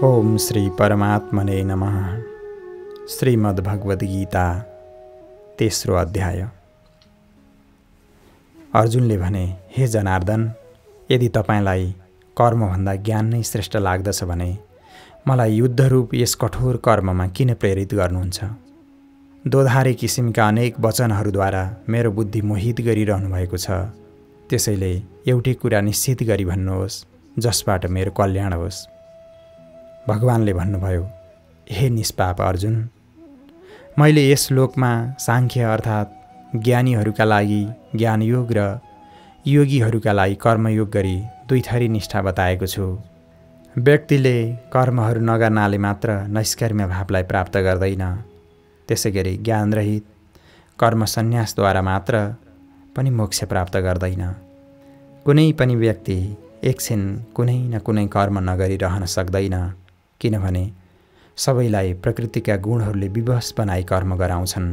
ओम श्री परमात्मने नमः। श्रीमद्भगवद्गीता तेस्रो अध्याय। अर्जुनले भने, हे जनार्दन, यदि तपाईलाई कर्मभन्दा ज्ञान नै श्रेष्ठ लाग्दछ भने मलाई युद्धरूप यस कठोर कर्ममा किन प्रेरित गर्नुहुन्छ? दोधारे किसिमका अनेक वचनहरूद्वारा मेरो बुद्धि मोहित गरिरहनु भएको छ। त्यसैले एउटै कुरा निश्चित गरी भन्नुहोस्, जसबाट मेरो कल्याण होस्। भगवानले भन्नुभयो, हे निष्पाप अर्जुन, मैले यस लोकमा सांख्य अर्थात् ज्ञानीहरूका लागि ज्ञानयोग र योगीहरूका लागि कर्मयोग गरी दुई थरी निष्ठा बताएको छु। व्यक्तिले कर्महरू नगर्नाले मात्र नैष्कर्म्य भावलाई प्राप्त गर्दैन। त्यसैगरी ज्ञानरहित कर्म सन्यासद्वारा मात्र पनि मोक्ष प्राप्त गर्दैन। कुनै पनि व्यक्ति एकछिन कुनै न कुनै कर्म नगरिरहन सक्दैन, किनभने सबैलाई प्रकृतिका गुणहरूले विवश बनाई कर्म गराउँछन्।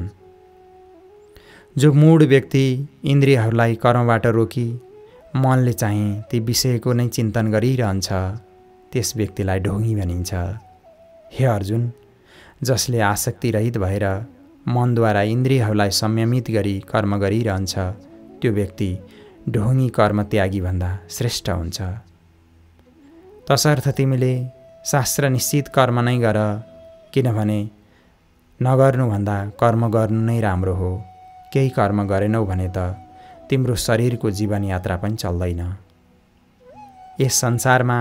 जो मूढ व्यक्ति इन्द्रियहरूलाई कर्मबाट रोकी मनले चाहिँ ती विषयको नै चिन्तन गरिरहन्छ, त्यस व्यक्तिलाई ढोंगी भनिन्छ। हे अर्जुन, जसले आसक्ति रहित भएर मनद्वारा इन्द्रियहरूलाई संयमित गरी कर्म गरिरहन्छ, त्यो व्यक्ति ढोंगी कर्म त्यागी भन्दा श्रेष्ठ हुन्छ। तसर्थ तिमीले शास्त्र निश्चित कर्म नै गर, किनभने नगर्नुभन्दा कर्म गर्नु नै राम्रो हो। केही कर्म गरेनौ भने त तिम्रो शरीरको जीवन यात्रा पनि चल्दैन। यस संसारमा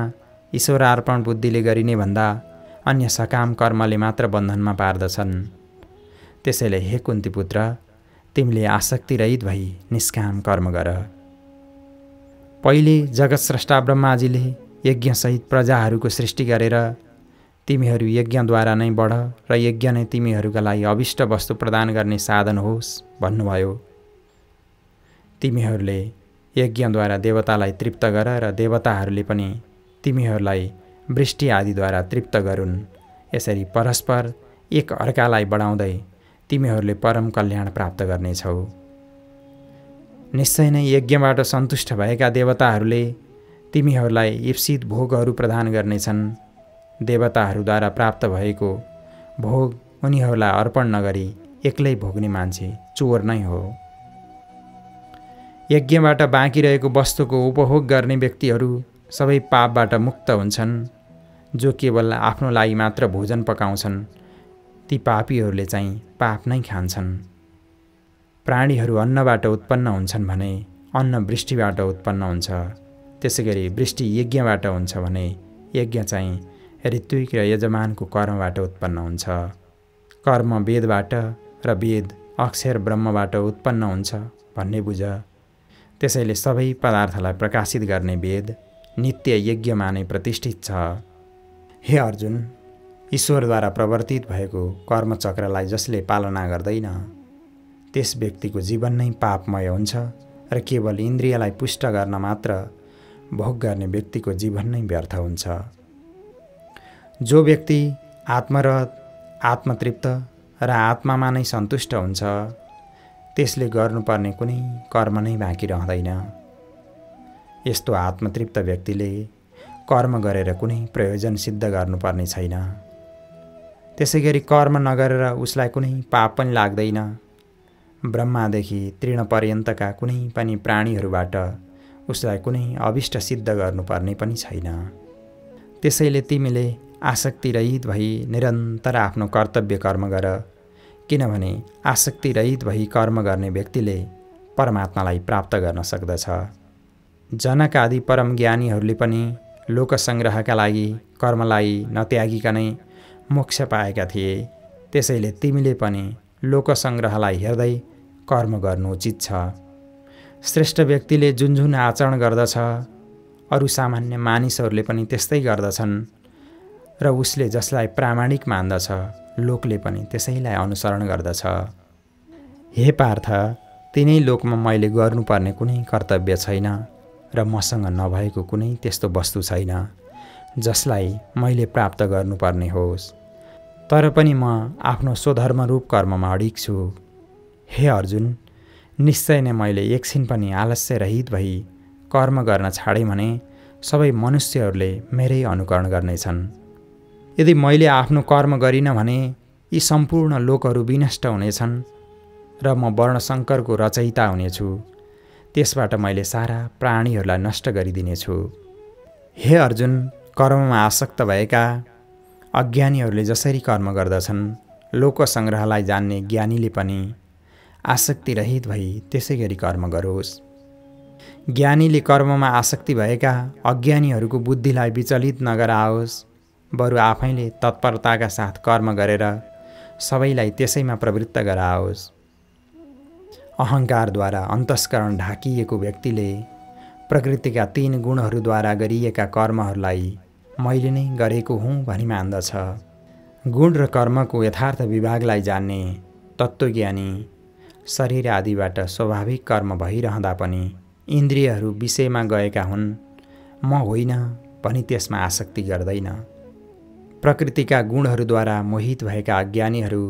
ईश्वरार्पण बुद्धिले गरिने भन्दा अन्य सकाम कर्मले मात्र बन्धनमा पार्दछन्। त्यसैले हे कुन्तीपुत्र, तिमीले आसक्ति रहित भई निष्काम कर्म गर। पहिले जगतस्रष्टा ब्रह्माजीले यज्ञसहित प्रजाहरूको सृष्टि गरेर तिमीहरू यज्ञद्वारा नै बढ र यज्ञ नै तिमीहरूका लागि अभिष्ट वस्तु प्रदान गर्ने साधन होस् भन्नुभयो। तिमीहरूले यज्ञद्वारा देवतालाई तृप्त गर र देवताहरूले पनि तिमीहरूलाई वृष्टि आदिद्वारा तृप्त गरून्। यसरी परस्पर एक अर्कालाई बढाउँदै तिमीहरूले परम कल्याण प्राप्त गर्नेछौ। निश्चय नै यज्ञबाट सन्तुष्ट भएका देवताहरूले तिमीहरूलाई ईप्सित भोगहरू प्रदान गर्नेछन्। देवताहरूद्वारा प्राप्त भएको भोग उनीहरूलाई अर्पण नगरी एक्लै भोग्ने मान्छे चोर नै हो। यज्ञबाट बाँकी रहेको वस्तुको उपभोग गर्ने व्यक्तिहरू सबै पापबाट मुक्त हुन्छन्। जो केवल आफ्नो लागि मात्र भोजन पकाउँछन्, ती पापीहरूले चाहिँ पाप नै खान्छन्। प्राणीहरू अन्नबाट उत्पन्न हुन्छन् भने अन्न वृष्टिबाट उत्पन्न हुन्छ। त्यसैगरी वृष्टि यज्ञबाट हुन्छ भने यज्ञ चाहिँ ऋत्विक र यजमानको कर्मबाट उत्पन्न हुन्छ। कर्म वेदबाट र वेद अक्षर ब्रह्मबाट उत्पन्न हुन्छ भन्ने बुझ। त्यसैले सबै पदार्थलाई प्रकाशित गर्ने वेद नित्य यज्ञमा नै प्रतिष्ठित छ। हे अर्जुन, ईश्वरद्वारा प्रवर्तित भएको कर्मचक्रलाई जसले पालना गर्दैन, त्यस व्यक्तिको जीवन नै पापमय हुन्छ र केवल इन्द्रियलाई पुष्ट गर्न मात्र भोग गर्ने व्यक्तिको जीवन नै व्यर्थ हुन्छ। जो व्यक्ति आत्मरत, आत्मतृप्त र आत्मामा नै सन्तुष्ट हुन्छ, त्यसले गर्नुपर्ने कुनै कर्म नै बाँकी रहँदैन। यस्तो आत्मतृप्त व्यक्तिले कर्म गरेर कुनै प्रयोजन सिद्ध गर्नुपर्ने छैन। त्यसैगरी कर्म नगरेर उसलाई कुनै पाप पनि लाग्दैन। ब्रह्मादेखि तृणपर्यन्तका कुनै पनि प्राणीहरूबाट उसलाई कुनै अभिष्ट सिद्ध गर्नुपर्ने पनि छैन। त्यसैले तिमीले आसक्ति रहित भई निरन्तर आफ्नो कर्तव्य कर्म गर, किनभने आसक्ति रहित भई कर्म गर्ने व्यक्तिले परमात्मालाई प्राप्त गर्न सक्दछ। जनक आदि परम ज्ञानीहरूले पनि लोकसङ्ग्रहका लागि कर्मलाई नत्यागिकनै मोक्ष पाएका थिए। त्यसैले तिमीले पनि लोकसङ्ग्रहलाई हेर्दै कर्म गर्नु उचित छ। श्रेष्ठ व्यक्तिले जुन जुन आचरण गर्दछ, अरू सामान्य मानिसहरूले पनि त्यस्तै गर्दछन् र उसले जसलाई प्रामाणिक मान्दछ, लोकले पनि त्यसैलाई अनुसरण गर्दछ। हे पार्थ, तिनै लोकमा मैले गर्नुपर्ने कुनै कर्तव्य छैन र मसँग नभएको कुनै त्यस्तो वस्तु छैन जसलाई मैले प्राप्त गर्नुपर्ने होस्। तर पनि म आफ्नो स्वधर्मरूप कर्ममा अडिग छु। हे अर्जुन, निश्चय नै मैले एकछिन पनि आलस्य रहित भई कर्म गर्न छाडेँ भने सबै मनुष्यहरूले मेरै अनुकरण गर्नेछन्। यदि मैले आफ्नो कर्म गरिनँ भने यी सम्पूर्ण लोकहरू विनष्ट हुनेछन् र म वर्णशङ्करको रचयिता हुनेछु। त्यसबाट मैले सारा प्राणीहरूलाई नष्ट गरिदिनेछु। हे अर्जुन, कर्ममा आसक्त भएका अज्ञानीहरूले जसरी कर्म गर्दछन्, लोकसङ्ग्रहलाई जान्ने ज्ञानीले पनि आसक्तिरहित भई त्यसै गरी कर्म गरोस्। ज्ञानीले कर्ममा आसक्ति भएका अज्ञानीहरूको बुद्धिलाई विचलित नगराओस्, बरु आफैले तत्परताका साथ कर्म गरेर सबैलाई त्यसैमा प्रवृत्त गराओस्। अहङ्कारद्वारा अन्तस्करण ढाकिएको व्यक्तिले प्रकृतिका 3 गुणहरूद्वारा गरिएका कर्महरूलाई मैले नै गरेको हुँ भनी मान्दछ। गुण र कर्मको यथार्थ विभागलाई जान्ने तत्त्वज्ञानी शरीर आदिबाट स्वाभाविक कर्म भइरहँदा पनि इन्द्रियहरू विषयमा गएका हुन्, म होइन भनी त्यसमा आसक्ति गर्दैन। प्रकृतिका गुणहरूद्वारा मोहित भएका अज्ञानीहरू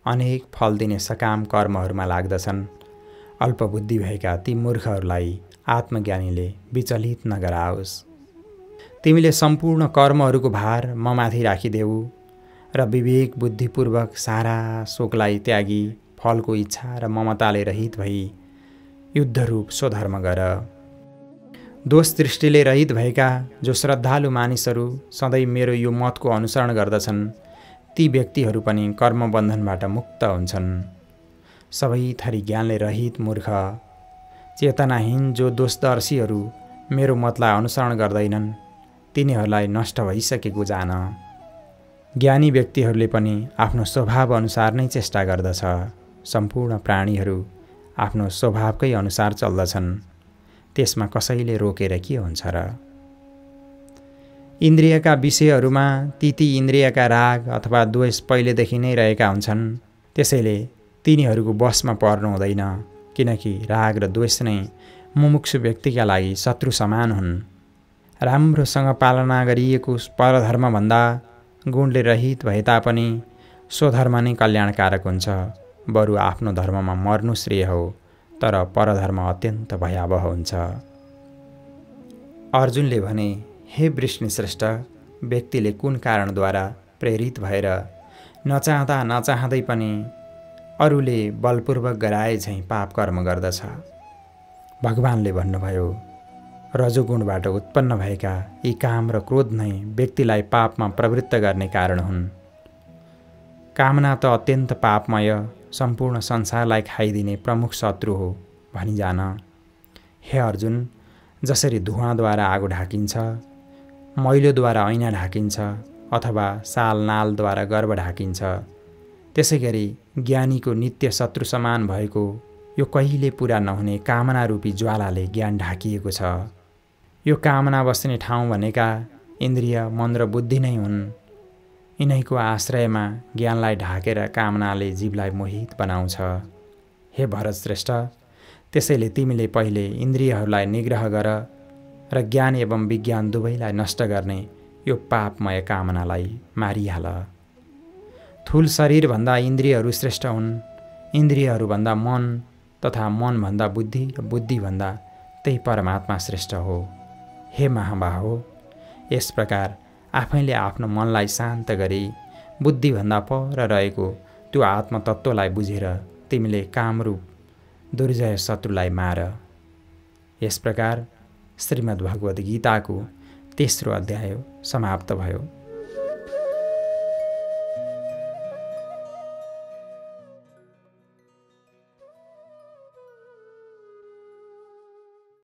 अनेक फल दिने सकाम कर्महरूमा लाग्दछन्। अल्पबुद्धि भएका ती मूर्खहरूलाई आत्मज्ञानीले विचलित नगराओस्। तिमीले सम्पूर्ण कर्महरूको भार म माथि राखिदेऊ र विवेक बुद्धिपूर्वक सारा शोकलाई त्यागी फलको इच्छा र ममताले रहित भई युद्धरूप स्वधर्म गर। दोष दृष्टिले रहित भएका जो श्रद्धालु मानिसहरू सधैँ मेरो यो मतको अनुसरण गर्दछन्, ती व्यक्तिहरू पनि कर्मबन्धनबाट मुक्त हुन्छन्। सबै थरी ज्ञानले रहित मूर्ख चेतनाहीन जो दोषदर्शीहरू मेरो मतलाई अनुसरण गर्दैनन्, तिनीहरूलाई नष्ट भइसकेको जान। ज्ञानी व्यक्तिहरूले पनि आफ्नो स्वभाव अनुसार नै चेष्टा गर्दछ। सम्पूर्ण प्राणीहरू आफ्नो स्वभावकै अनुसार चल्दछन्, त्यसमा कसैले रोकेर के हुन्छ र? इन्द्रियका विषयहरूमा ती इन्द्रियका राग अथवा द्वेष पहिलेदेखि नै रहेका हुन्छन्। त्यसैले तिनीहरूको वशमा पर्नु हुँदैन, किनकि राग र द्वेष नै मुमुक्षु व्यक्तिका लागि शत्रु समान हुन्। राम्रोसँग पालना गरिएको परधर्मभन्दा गुणले रहित भए तापनि स्वधर्म नै कल्याणकारक हुन्छ। बरु आफ्नो धर्ममा मर्नु श्रेय हो, तर परधर्म अत्यन्त भयावह हुन्छ। अर्जुनले भने, हे वृष्णिश्रेष्ठ, व्यक्तिले कुन कारणद्वारा प्रेरित भएर नचाहँदा नचाहँदै पनि अरूले बलपूर्वक गराए झैँ पाप कर्म गर्दछ? भगवानले भन्नुभयो, रजोगुणबाट उत्पन्न भएका यी काम र क्रोध नै व्यक्तिलाई पापमा प्रवृत्त गर्ने कारण हुन्। कामना त अत्यन्त पापमय, सम्पूर्ण संसारलाई खाइदिने प्रमुख शत्रु हो भनी जान। हे अर्जुन, जसरी धुवाँद्वारा आगो ढाकिन्छ, मैलोद्वारा ऐना ढाकिन्छ अथवा साल नालद्वारा गर्भ ढाकिन्छ, त्यसै गरी ज्ञानीको नित्य शत्रु समान भएको यो कहिले पुरा नहुने कामना रूपी ज्वालाले ज्ञान ढाकिएको छ। यो कामना बस्ने ठाउँ भनेका इन्द्रिय, मन र बुद्धि नै हुन्। यिनैको आश्रयमा ज्ञानलाई ढाकेर कामनाले जीवलाई मोहित बनाउँछ। हे भरतश्रेष्ठ, त्यसैले तिमीले पहिले इन्द्रियहरूलाई निग्रह गर र ज्ञान एवं विज्ञान दुवैलाई नष्ट गर्ने यो पापमय कामनालाई मारिहाल। थूल शरीरभन्दा इन्द्रियहरू श्रेष्ठ हुन्, इन्द्रियहरूभन्दा मन तथा मनभन्दा बुद्धि र बुद्धिभन्दा त्यही परमात्मा श्रेष्ठ हो। हे महाबाहो, यस प्रकार आफैले आफ्नो मनलाई शान्त गरी बुद्धिभन्दा पर रहेको त्यो आत्मतत्त्वलाई बुझेर तिमीले कामरूप दुर्जय शत्रुलाई मार। यस प्रकार श्रीमद् भगवद् गीताको 3रो अध्याय समाप्त भयो।